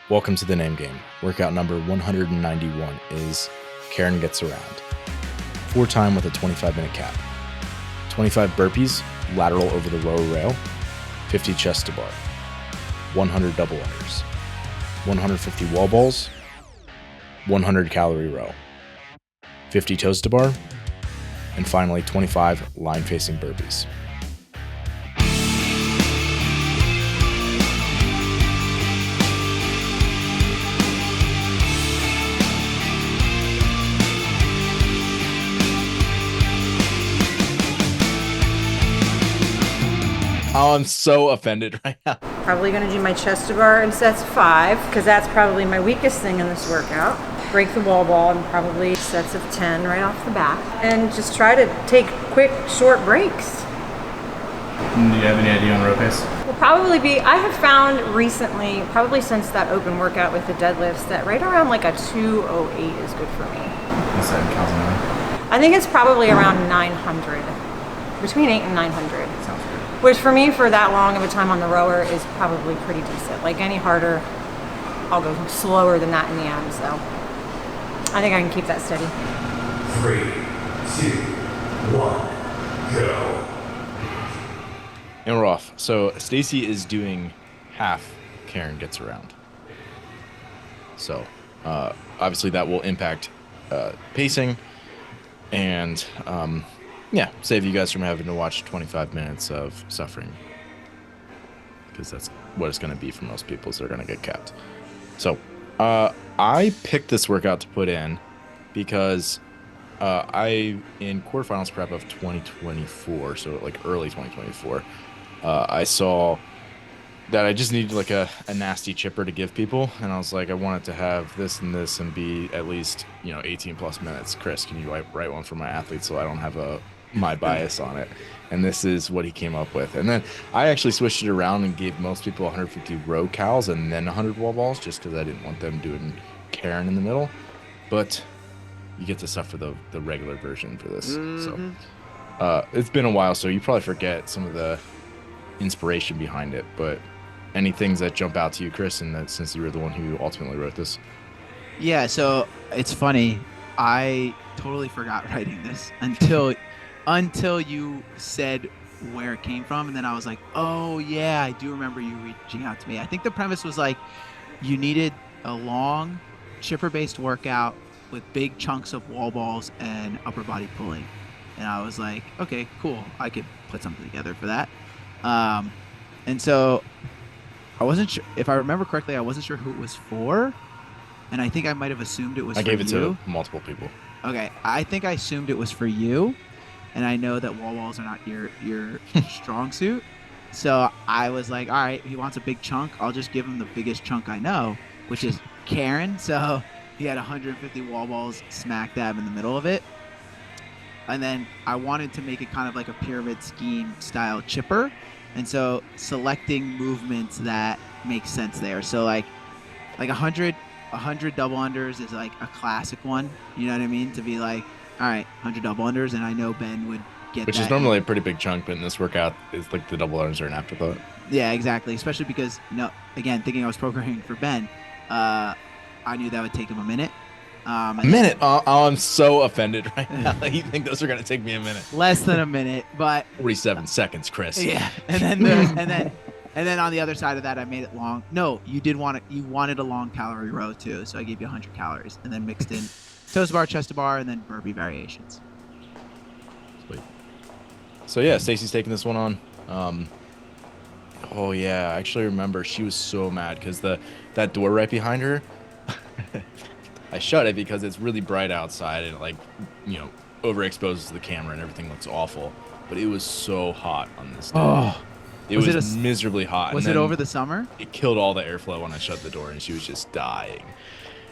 Welcome to the name game. Workout number 191 is Karen Gets Around. 4 time with a 25-minute cap. 25 burpees, lateral over the row rail, 50 chest to bar, 100 double unders, 150 wall balls, 100 calorie row, 50 toes to bar, and finally 25 line-facing burpees. Oh, I'm so offended right now. Probably gonna do my chest to bar in sets of 5, because that's probably my weakest thing in this workout. Break the wall ball in probably sets of 10 right off the bat. And just try to take quick, short breaks. Do you have any idea on row pace? Will probably be, I have found recently, probably since that open workout with the deadlifts, that right around like a 208 is good for me. What's that in calories? I think it's probably around 900. Between 8 and 900. Sounds good. Which for me, for that long of a time on the rower, is probably pretty decent. Like any harder, I'll go slower than that in the end, so I think I can keep that steady. 3, 2, 1, go. And we're off. So Stacey is doing half Karen Gets Around. So obviously that will impact pacing and yeah, save you guys from having to watch 25 minutes of suffering, because that's what it's going to be for most people, so they're going to get capped. So I picked this workout to put in because in quarterfinals prep of 2024, so like early 2024, I saw that I just needed like a nasty chipper to give people, and I was like, I wanted to have this and this and be at least 18 plus minutes. Chris, can you write one for my athletes so I don't have my bias on it? And this is what he came up with. And then I actually switched it around and gave most people 150 row cals and then 100 wall balls, just because I didn't want them doing Karen in the middle. But you get to suffer the regular version for this. Mm-hmm. So it's been a while, so you probably forget some of the inspiration behind it, but any things that jump out to you, Chris, and that since you were the one who ultimately wrote this? Yeah, so it's funny. I totally forgot writing this until you said where it came from, and then I was like, oh yeah, I do remember you reaching out to me. I think the premise was like you needed a long chipper-based workout with big chunks of wall balls and upper body pulling, and I was like, okay, cool, I could put something together for that. And so I wasn't sure, if I remember correctly, I wasn't sure who it was for, and I think I might have assumed it was for you. I gave it to multiple people. Okay, I think I assumed it was for you, and I know that wall balls are not your strong suit, so I was like, all right, he wants a big chunk, I'll just give him the biggest chunk I know, which is Karen. So he had 150 wall balls smack dab in the middle of it, and then I wanted to make it kind of like a pyramid scheme style chipper, and so selecting movements that make sense there. So like 100 double unders is like a classic one, you know what I mean? To be like, all right, 100 double unders, and I know Ben would get Which that is normally a pretty big chunk, but in this workout, it's like the double unders are an afterthought. Yeah, exactly. Especially because, again, thinking I was programming for Ben, I knew that would take him a minute. A minute? Oh, I'm so offended right now that you think those are going to take me a minute. Less than a minute, but 47 seconds, Chris. Yeah, and then on the other side of that, I made it long. No, you wanted a long calorie row too, so I gave you 100 calories, and then mixed in toes to bar, chest to bar, and then burpee variations. Sweet. So yeah, Stacey's taking this one on. Oh yeah, I actually remember she was so mad because that door right behind her. I shut it because it's really bright outside and it overexposes the camera and everything looks awful. But it was so hot on this day. Oh, it was miserably hot. Was it over the summer? It killed all the airflow when I shut the door, and she was just dying.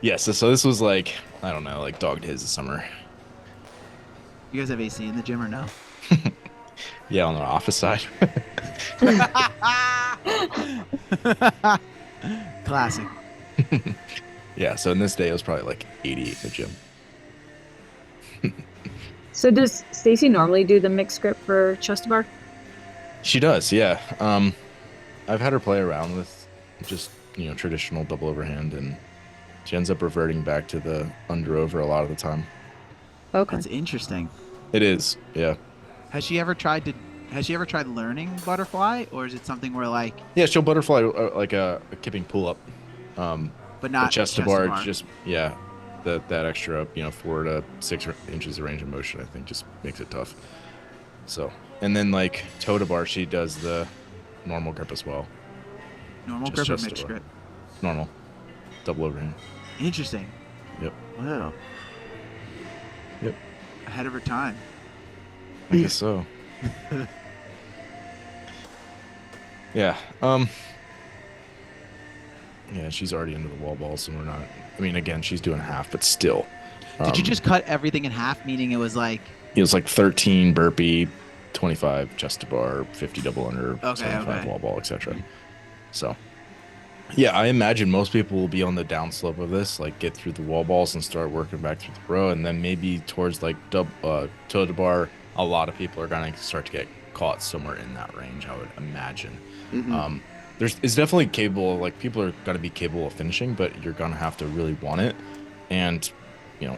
Yeah, so this was like, I don't know, like dog days of summer. You guys have AC in the gym or no? Yeah, on the office side. Classic. Yeah, so in this day, it was probably like 88 in the gym. So does Stacey normally do the mixed script for chest to bar? She does, yeah. I've had her play around with just traditional double overhand, and she ends up reverting back to the under over a lot of the time. Okay. That's interesting. It is, yeah. Has she ever tried learning butterfly, or is it something where like, Yeah, she'll butterfly like a kipping pull up, but not the chest to bar? Just that extra 4 to 6 inches of range of motion, I think, just makes it tough. So, and then like toe to bar, she does the normal grip as well. Normal Just grip or chest to mixed bar. grip? Normal, double overhand. Interesting. Yep. Wow. Yep. Ahead of her time. I guess so. Yeah. Yeah, she's already into the wall balls, and we're not. I mean, again, she's doing half, but still. Did you just cut everything in half? Meaning it was like. It was like 13 burpee, 25 chest to bar, 50 double under, 75 wall ball, etc. So, yeah, I imagine most people will be on the downslope of this, like get through the wall balls and start working back through the row, and then maybe towards like toe to bar, a lot of people are gonna start to get caught somewhere in that range, I would imagine. It's definitely capable, like people are gonna be capable of finishing, but you're gonna have to really want it, and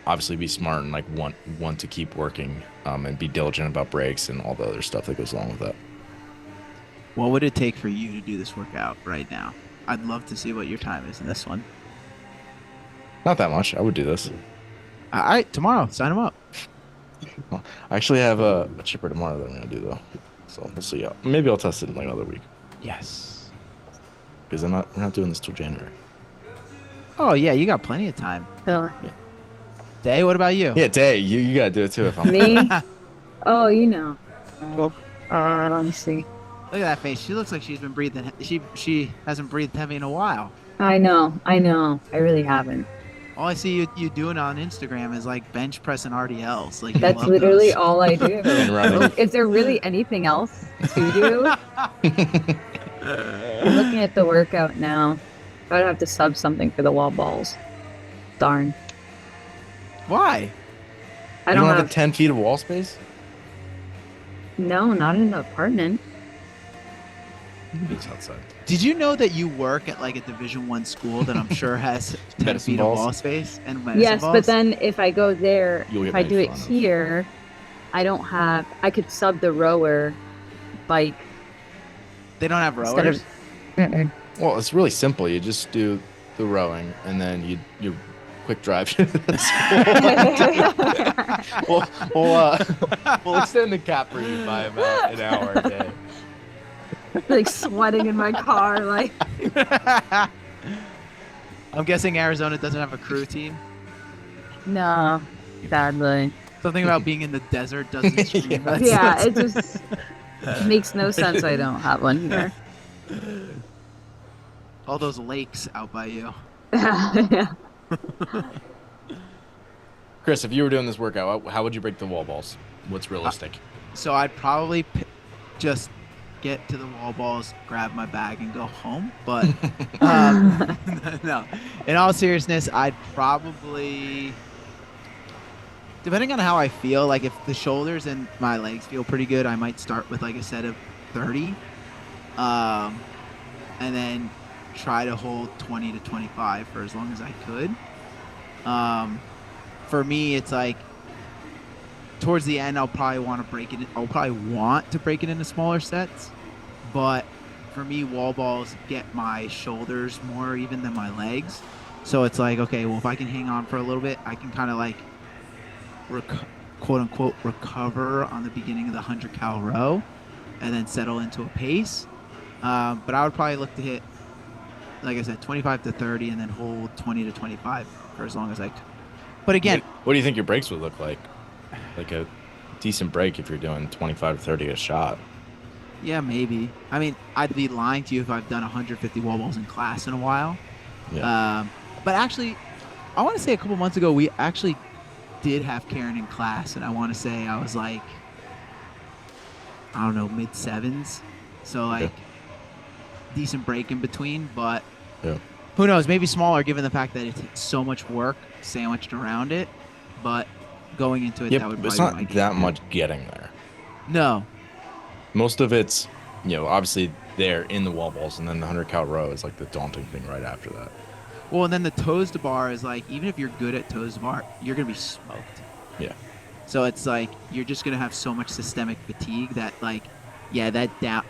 obviously be smart and like want to keep working, and be diligent about breaks and all the other stuff that goes along with that. What would it take for you to do this workout right now? I'd love to see what your time is in this one. Not that much. I would do this. All right, tomorrow, sign them up. Well, I actually have a chipper tomorrow that I'm gonna do though, so we'll see. Maybe I'll test it in like another week, Yes. because we're not doing this till January. Oh yeah, you got plenty of time. So, Day, what about you? Yeah, Day, you gotta do it too. If I'm me? Oh, let me see. Look at that face. She looks like she's been breathing. She hasn't breathed heavy in a while. I know. I really haven't. All I see you doing on Instagram is like bench press and RDLs. Like you That's love literally those. all I do. And running. Is there really anything else to do? I'm looking at the workout now. I'd have to sub something for the wall balls. Darn. Why? I you don't have have. the 10 feet of wall space. No, not in the apartment. It's outside. Did you know that you work at like a Division I school that I'm sure has 10 Medicine feet balls? of wall space and medicine Yes, balls? but then if I go there, You'll get if I do made it fun of. here, I don't have. I could sub the rower bike They don't have instead rowers. of. Well, it's really simple. You just do the rowing, and then you quick drive to the school. we'll extend the cap for you by about an hour a day. Like sweating in my car, like. I'm guessing Arizona doesn't have a crew team. No, sadly. Something about being in the desert doesn't scream. Yeah. That's- Yeah, that's- it just makes no sense. I don't have one here. all those lakes out by you. Yeah. Chris, if you were doing this workout, how would you break the wall balls? What's realistic? So I'd probably just get to the wall balls, grab my bag, and go home. But no, in all seriousness, I'd probably, depending on how I feel, like if the shoulders and my legs feel pretty good, I might start with like a set of 30, and then try to hold 20 to 25 for as long as I could. For me, it's like towards the end, I'll probably want to break it. I'll probably want to break it into smaller sets, but for me, wall balls get my shoulders more even than my legs. So it's like, okay, well, if I can hang on for a little bit, I can kind of like quote unquote recover on the beginning of the 100 cal row and then settle into a pace. But I would probably look to hit, like I said, 25 to 30 and then hold 20 to 25 for as long as I could. But again, What do you think your breaks would look like? Like a decent break if you're doing 25 to 30 a shot. yeah, maybe. I mean, I'd be lying to you if I've done 150 wall balls in class in a while. Yeah. But actually, I want to say a couple months ago, we actually did have Karen in class, and I want to say I was like, I don't know, mid sevens. So like decent break in between, but Yeah. who knows? Maybe smaller given the fact that it's so much work sandwiched around it. But going into it, Yeah, that would but it's probably not be my that game. much getting there. No. Most of it's, obviously there in the wall balls, and then the 100 cal row is like the daunting thing right after that. Well, and then the toes to bar is like, even if you're good at toes to bar, you're gonna be smoked. Yeah. So it's like you're just gonna have so much systemic fatigue that like, yeah, that down.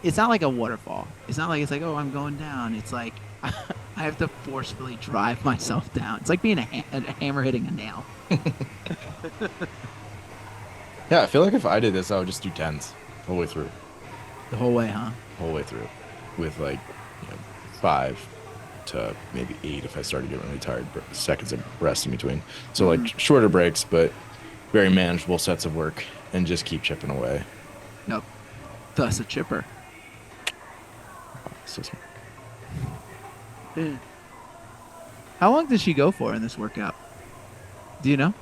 It's not like a waterfall. It's not like it's like, oh, I'm going down. It's like I have to forcefully drive myself down. It's like being a hammer hitting a nail. Yeah, I feel like if I did this, I would just do 10s the whole way through. The whole way, huh? Whole way through, with like 5 to maybe 8 if I started getting really tired. Seconds of rest in between. So like shorter breaks, but very manageable sets of work, and just keep chipping away. Nope. Thus a chipper. So smart. How long did she go for in this workout? Do you know?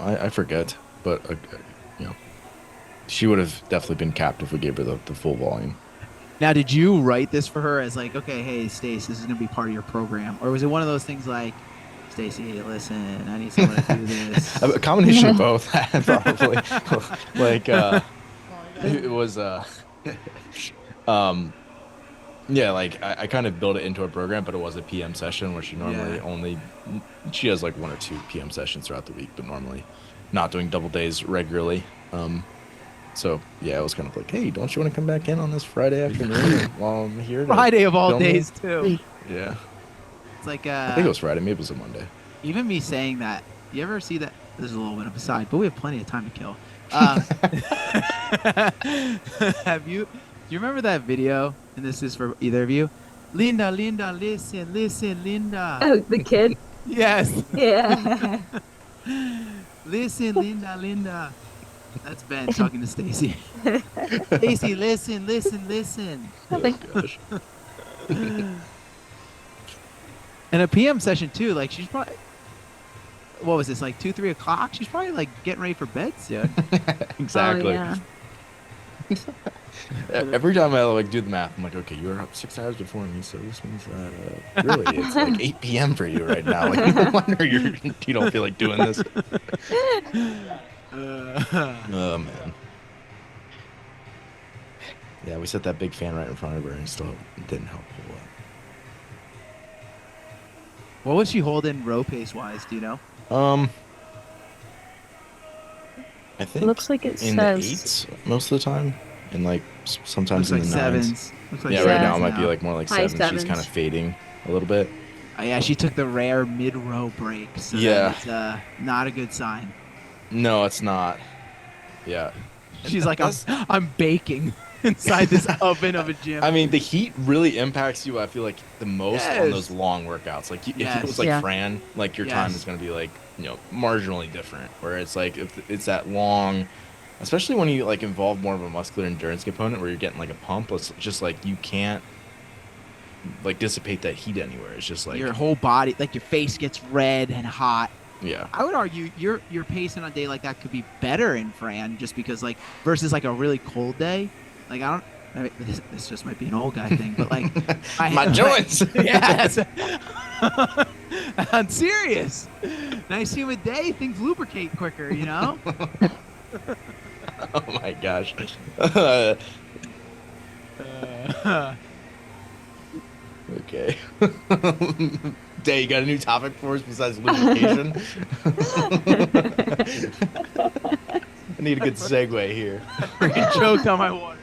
I forget, but she would have definitely been capped if we gave her the full volume. Now, did you write this for her as like, okay, hey, Stace, this is going to be part of your program? Or was it one of those things like, Stacey, listen, I need someone to do this? A combination of both, probably. Like, it was, yeah, like I kind of built it into a program, but it was a PM session where she normally she has like 1 or 2 PM sessions throughout the week, but normally not doing double days regularly. So yeah, it was kind of like, hey, don't you want to come back in on this Friday afternoon while I'm here? Friday of all film days, it? too. Yeah. It's like, I think it was Friday. Maybe it was a Monday. Even me saying that, you ever see that? This is a little bit of a side, but we have plenty of time to kill. Do you remember that video? And this is for either of you. Linda, listen, Linda. Oh, the kid? Yes. Yeah. Listen, Linda. That's Ben talking to Stacey. Stacey, listen. Oh, gosh. And a PM session too. Like she's probably, what was this, like 2-3 o'clock? She's probably like getting ready for bed soon. Exactly. Oh, yeah. Every time I like do the math, I'm like, okay, you were up 6 hours before me, so this means that really it's like 8 p.m. for you right now. Like, no wonder you don't feel like doing this. Oh man. Yeah, we set that big fan right in front of her, and still didn't help a whole lot. What was she holding row pace wise? Do you know? I think Looks like it in says the 8s most of the time, and like sometimes Looks in like the 9s. sevens. Looks like Yeah, right now it sevens might be like more like High 7s. She's sevens. kind of fading a little bit. Oh, yeah, she took the rare mid-row break, so Yeah. that's not a good sign. No, it's not. Yeah. She's like, I'm baking inside this oven of a gym. I mean, the heat really impacts you, I feel like, the most on Yes. those long workouts. Like, if Yes. it was like Yeah. Fran, like, your time Yes. is going to be, like, marginally different. Where it's like, if it's that long, especially when you, like, involve more of a muscular endurance component where you're getting, like, a pump, it's just, like, you can't, like, dissipate that heat anywhere. It's just, like, your whole body, like your face gets red and hot. yeah. I would argue your pacing on a day like that could be better in Fran, just because like versus like a really cold day. Like I mean, this just might be an old guy thing, but like My joints. Yes. I'm serious. Nice humid day, things lubricate quicker, you know. Oh, my gosh. Okay. Day, you got a new topic for us besides lubrication? I need a good segue here. Freaking choked on my water.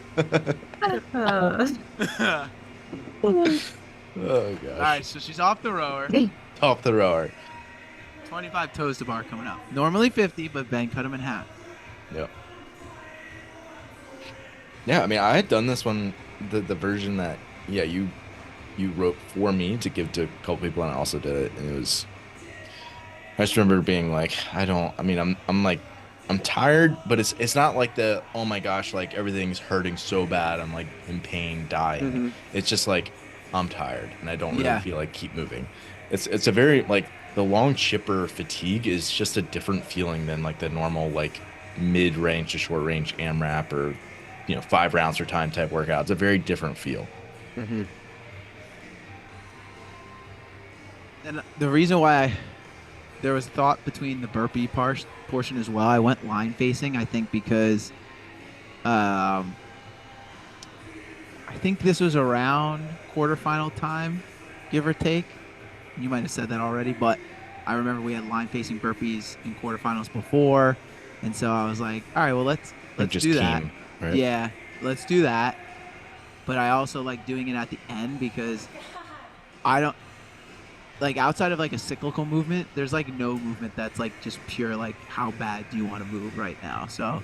Oh gosh. All right, so she's off the rower. Top the rower. 25 toes to bar coming up. Normally 50, but Ben cut them in half. Yep. Yeah, I mean, I had done this one, the version that you wrote for me to give to a couple people, and I also did it, and it was. I just remember being like, I'm tired, but it's not like the, oh my gosh, like everything's hurting so bad, I'm like in pain, dying. Mm-hmm. It's just like I'm tired and I don't really Yeah. feel like keep moving. It's a very like the long chipper fatigue is just a different feeling than like the normal like mid-range to short range AMRAP or 5 rounds per time type workout. It's a very different feel. Mm-hmm. And the reason why there was thought between the burpee portion as well, I went line facing, I think, because I I think this was around quarterfinal time, give or take. You might have said that already, but I remember we had line-facing burpees in quarterfinals before, and so I was like, all right, well, let's just do that. keen, right? Yeah, let's do that. But I also like doing it at the end because I don't like outside of like a cyclical movement. There's like no movement that's like just pure like how bad do you want to move right now. So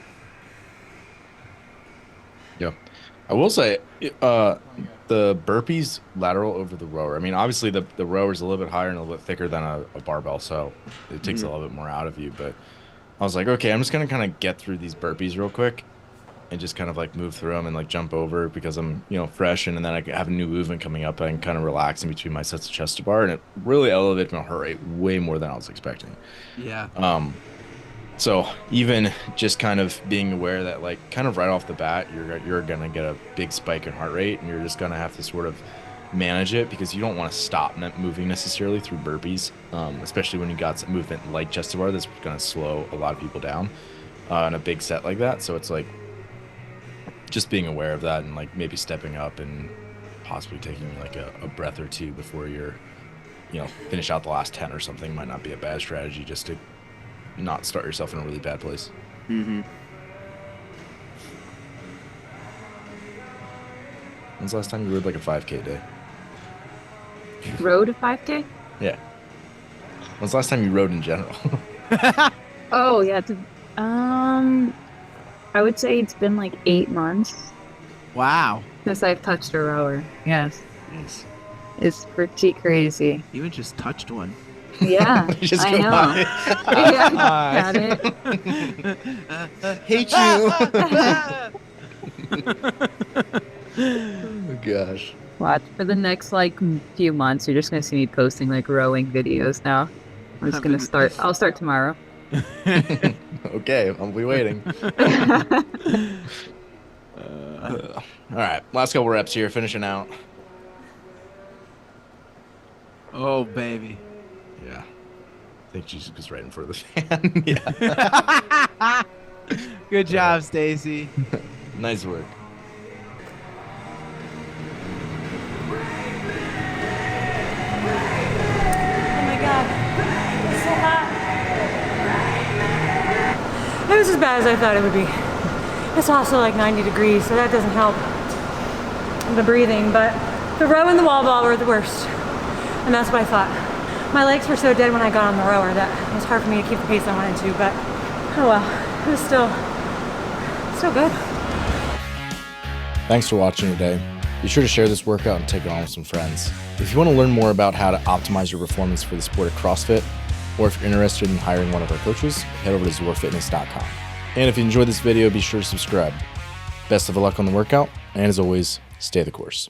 Yeah. I will say, the burpees lateral over the rower. I mean, obviously the rower is a little bit higher and a little bit thicker than a barbell, so it takes a little bit more out of you. But I was like, okay, I'm just gonna kind of get through these burpees real quick, and just kind of like move through them and like jump over because I'm fresh, and then I have a new movement coming up. I can kind of relax in between my sets of chest to bar, and it really elevated my heart rate way more than I was expecting. yeah, So even just kind of being aware that like kind of right off the bat, you're gonna get a big spike in heart rate, and you're just gonna have to sort of manage it because you don't want to stop moving necessarily through burpees, especially when you got some movement like chest to bar that's gonna slow a lot of people down in a big set like that. So it's like just being aware of that and like maybe stepping up and possibly taking like a breath or two before you're finish out the last 10 or something might not be a bad strategy, just to not start yourself in a really bad place. mm-hmm. When's the last time you rode like a 5K day? Rode a 5K? Yeah. When's the last time you rode in general? Oh yeah. I would say it's been like 8 months Wow, since I've touched a rower. Yes, Yes. it's pretty crazy. even just touched one. Yeah, Just I go know. by. Yeah, got it. Hate you. Oh gosh. Watch for the next like few months. You're just gonna see me posting like rowing videos now. I'm just gonna start. I'll start tomorrow. Okay, I'll be waiting. All right, last couple reps here, finishing out. Oh baby. Yeah. I think Jesus was right in front of the fan. Yeah. Good job, Stacey. Nice work. Oh my god, it's so hot. It was as bad as I thought it would be. It's also like 90 degrees, so that doesn't help the breathing, but the row and the wall ball were the worst. And that's what I thought. My legs were so dead when I got on the rower that it was hard for me to keep the pace I wanted to, but oh well, it was still good. Thanks for watching today. Be sure to share this workout and take it on with some friends. If you want to learn more about how to optimize your performance for the sport of CrossFit, or if you're interested in hiring one of our coaches, head over to zorfitness.com. And if you enjoyed this video, be sure to subscribe. Best of luck on the workout, and as always, stay the course.